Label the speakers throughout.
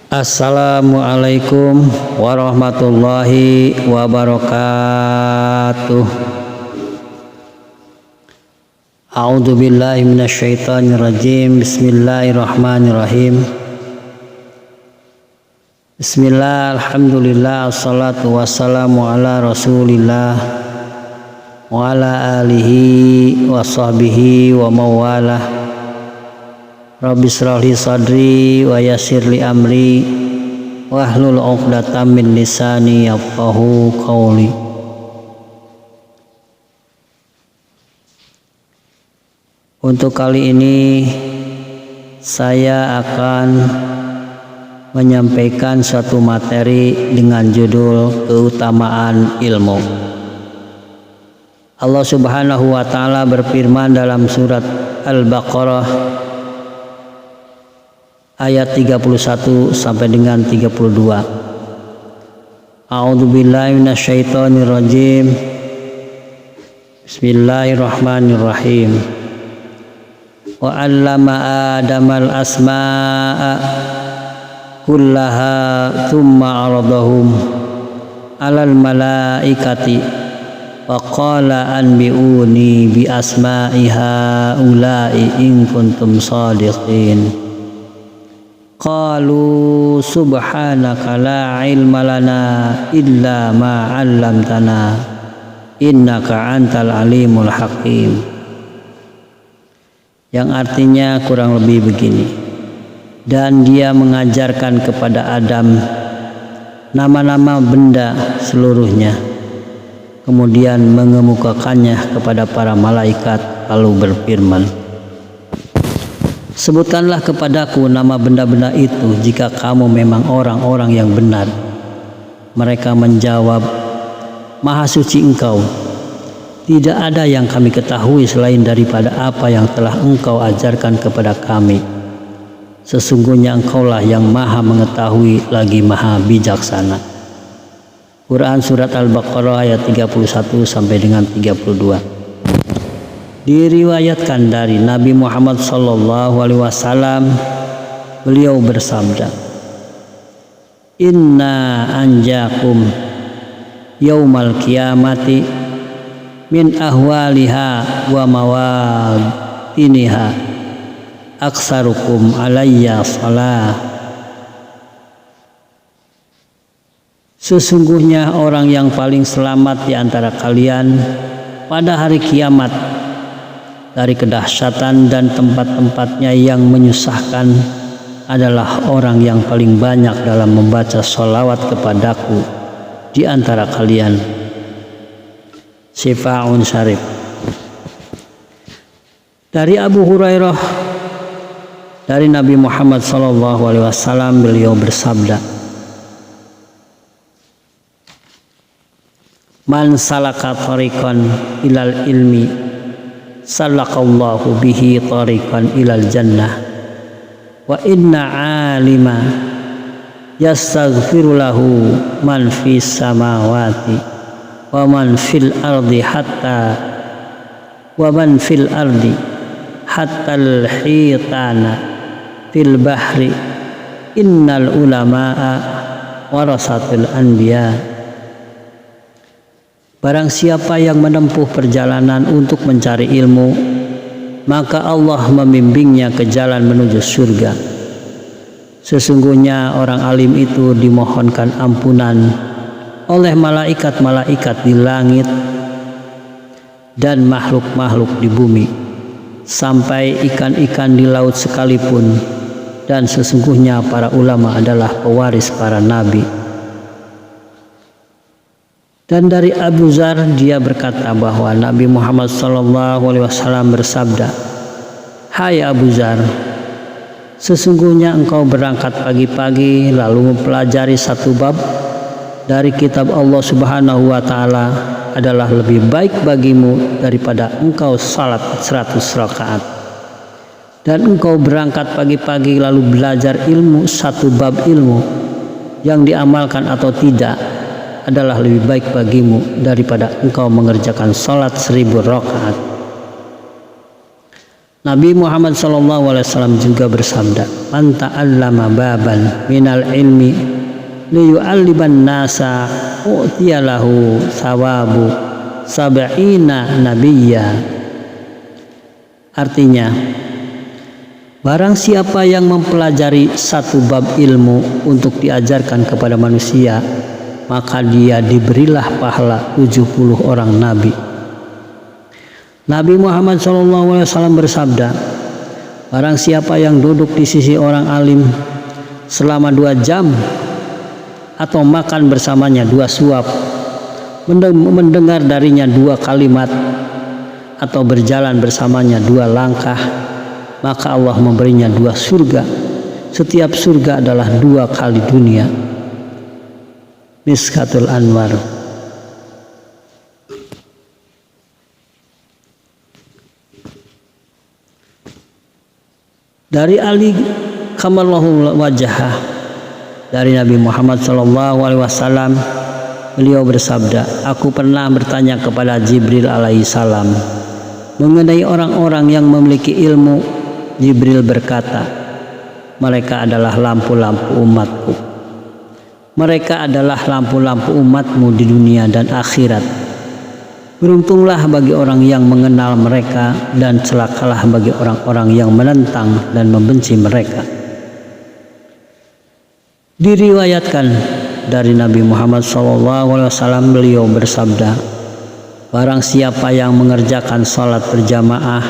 Speaker 1: Assalamualaikum warahmatullahi wabarakatuh. A'udzu billahi minasyaitonir rajim. Bismillahirrahmanirrahim. Bismillah, alhamdulillah, assalatu wassalamu ala rasulillah wa ala alihi wa sahbihi wa mawalah. Rabbi shrah li sadri wa yassir li amri wahlul 'uqdatam min lisani yafqahu qawli. Untuk kali ini saya akan menyampaikan suatu materi dengan judul keutamaan ilmu. Allah Subhanahu wa taala berfirman dalam surat Al-Baqarah ayat 31 sampai dengan 32. A'udzu billahi minasyaitonir rajim. Bismillahirrahmanirrahim. Wa 'allama Adamal asma'a kullaha tsumma 'aradahum 'alal malaikati wa qala anbi'uni bi asma'i haula'i in kuntum shadiqin. Qalu subhanaka la ilma lana illa ma 'allamtana innaka antal alimul hakim. Yang artinya kurang lebih begini. Dan dia mengajarkan kepada Adam nama-nama benda seluruhnya, kemudian mengemukakannya kepada para malaikat lalu berfirman, sebutkanlah kepadaku nama benda-benda itu jika kamu memang orang-orang yang benar. Mereka menjawab, Maha suci Engkau, tidak ada yang kami ketahui selain daripada apa yang telah Engkau ajarkan kepada kami. Sesungguhnya Engkaulah yang Maha mengetahui lagi Maha bijaksana. Quran surat Al-Baqarah ayat 31 sampai dengan 32. Diriwayatkan dari Nabi Muhammad SAW, beliau bersabda, Inna anjakum yaumal qiyamati min ahwaliha wa mawadiniha aksarukum alayya salah. Sesungguhnya orang yang paling selamat di antara kalian pada hari kiamat dari kedahsyatan dan tempat-tempatnya yang menyusahkan adalah orang yang paling banyak dalam membaca sholawat kepadaku di antara kalian. Syifaun Syarif. Dari Abu Hurairah dari Nabi Muhammad SAW, beliau bersabda, Man salaka tariqan ilal ilmi salakallahu bihi tariqan ilal jannah wa inna alima yastaghfiru lahu man fis samawati wa man fil ardi hatta al hitana fil bahri innal ulama'a warasatul anbiya. Barang siapa yang menempuh perjalanan untuk mencari ilmu, maka Allah membimbingnya ke jalan menuju surga. Sesungguhnya orang alim itu dimohonkan ampunan oleh malaikat-malaikat di langit dan makhluk-makhluk di bumi, sampai ikan-ikan di laut sekalipun. Dan sesungguhnya para ulama adalah pewaris para nabi. Dan dari Abu Dzar, dia berkata bahwa Nabi Muhammad SAW bersabda, Hai Abu Dzar, sesungguhnya engkau berangkat pagi-pagi lalu mempelajari satu bab dari kitab Allah Subhanahu wa taala adalah lebih baik bagimu daripada engkau salat 100 rakaat. Dan engkau berangkat pagi-pagi lalu belajar ilmu satu bab ilmu yang diamalkan atau tidak adalah lebih baik bagimu daripada engkau mengerjakan salat 1000 rakaat. Nabi Muhammad SAW juga bersabda, "Man ta'allama baban minal ilmi liyu'alliban nasa u'tiyalahu sawabu sab'ina nabiyya." Artinya, barang siapa yang mempelajari satu bab ilmu untuk diajarkan kepada manusia, maka dia diberilah pahala 70 orang nabi. Nabi Muhammad SAW bersabda, barang siapa yang duduk di sisi orang alim selama 2 jam atau makan bersamanya 2 suap, mendengar darinya 2 kalimat atau berjalan bersamanya 2 langkah, maka Allah memberinya 2 surga. Setiap surga adalah 2 kali dunia. Miskatul Anwar. Dari Ali kamallahu wajhah, dari Nabi Muhammad SAW, beliau bersabda, aku pernah bertanya kepada Jibril alaihissalam mengenai orang-orang yang memiliki ilmu. Jibril berkata, mereka adalah lampu-lampu umatku. Mereka adalah lampu-lampu umatmu di dunia dan akhirat. Beruntunglah bagi orang yang mengenal mereka, dan celakalah bagi orang-orang yang menentang dan membenci mereka. Diriwayatkan dari Nabi Muhammad SAW, beliau bersabda, barang siapa yang mengerjakan sholat berjamaah,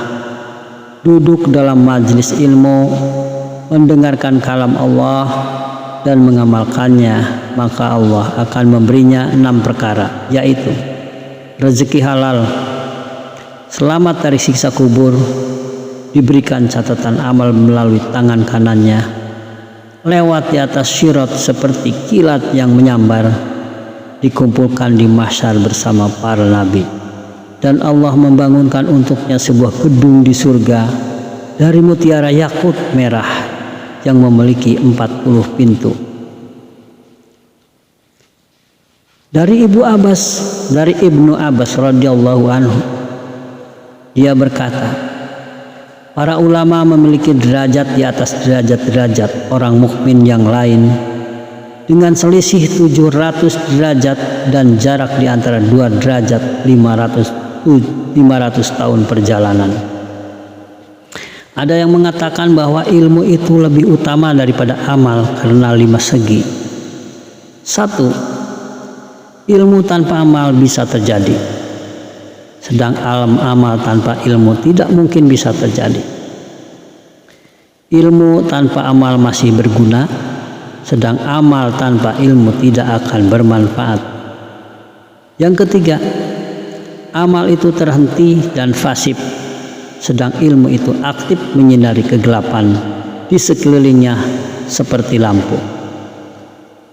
Speaker 1: duduk dalam majelis ilmu, mendengarkan kalam Allah dan mengamalkannya, maka Allah akan memberinya 6 perkara, yaitu rezeki halal, selamat dari siksa kubur, diberikan catatan amal melalui tangan kanannya, lewat di atas syirat seperti kilat yang menyambar, dikumpulkan di mahsyar bersama para nabi, dan Allah membangunkan untuknya sebuah gedung di surga dari mutiara yakut merah yang memiliki 40 pintu. Dari Ibnu Abbas radhiyallahu anhu, dia berkata, para ulama memiliki derajat di atas derajat-derajat orang mukmin yang lain dengan selisih 700 derajat dan jarak di antara 2 derajat 500 tahun perjalanan. Ada yang mengatakan bahwa ilmu itu lebih utama daripada amal karena 5 segi. 1. Ilmu tanpa amal bisa terjadi, sedang amal tanpa ilmu tidak mungkin bisa terjadi. Ilmu tanpa amal masih berguna, sedang amal tanpa ilmu tidak akan bermanfaat. Yang ketiga, amal itu terhenti dan fasib, sedang ilmu itu aktif menyinari kegelapan di sekelilingnya seperti lampu.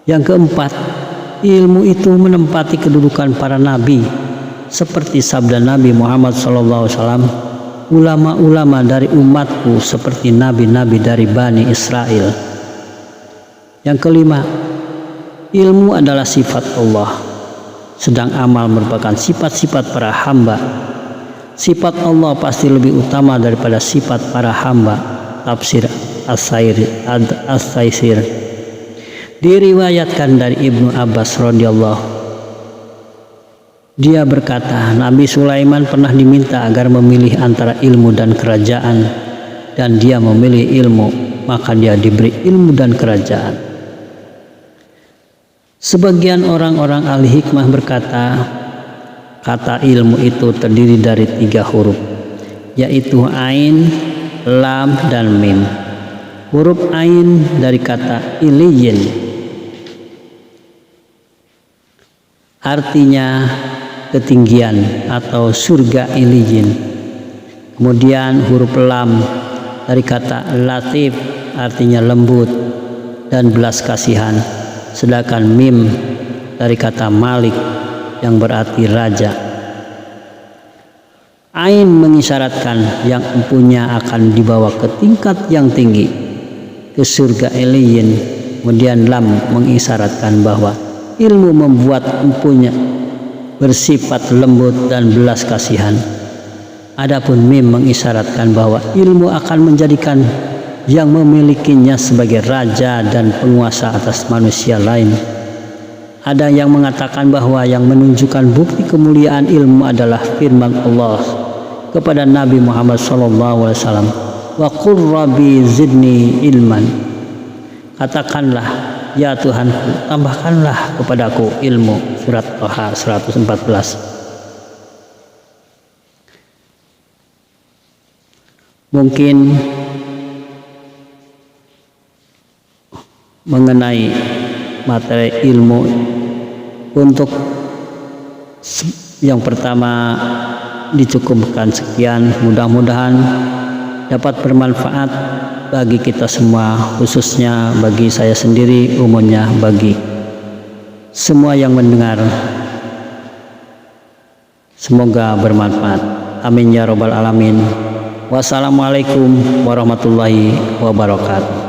Speaker 1: Yang keempat, ilmu itu menempati kedudukan para nabi, seperti sabda Nabi Muhammad SAW, ulama-ulama dari umatku seperti nabi-nabi dari Bani Israel. Yang kelima, ilmu adalah sifat Allah, sedang amal merupakan sifat-sifat para hamba. Sifat Allah pasti lebih utama daripada sifat para hamba. Tafsir As-Saisir. Diriwayatkan dari Ibnu Abbas radhiyallahu, dia berkata, Nabi Sulaiman pernah diminta agar memilih antara ilmu dan kerajaan, dan dia memilih ilmu, maka dia diberi ilmu dan kerajaan. Sebagian orang-orang ahli hikmah berkata, kata ilmu itu terdiri dari 3 huruf, yaitu ain, lam, dan mim. Huruf ain dari kata iliyin, artinya ketinggian atau surga iliyin. Kemudian huruf lam dari kata latif, artinya lembut dan belas kasihan. Sedangkan mim dari kata malik yang berarti raja. Ain mengisyaratkan yang empunya akan dibawa ke tingkat yang tinggi, ke surga iliyin. Kemudian lam mengisyaratkan bahwa ilmu membuat empunya bersifat lembut dan belas kasihan. Adapun mim mengisyaratkan bahwa ilmu akan menjadikan yang memilikinya sebagai raja dan penguasa atas manusia lain. Ada yang mengatakan bahwa yang menunjukkan bukti kemuliaan ilmu adalah firman Allah kepada Nabi Muhammad SAW, wa qur rabbi zidni ilman. Katakanlah, ya Tuhanku, tambahkanlah kepadaku ilmu. Surat Toha 114. Mungkin mengenai materi ilmu, untuk yang pertama dicukupkan sekian. Mudah-mudahan dapat bermanfaat bagi kita semua, khususnya bagi saya sendiri, umumnya bagi semua yang mendengar. Semoga bermanfaat. Amin ya robbal alamin. Wassalamualaikum warahmatullahi wabarakatuh.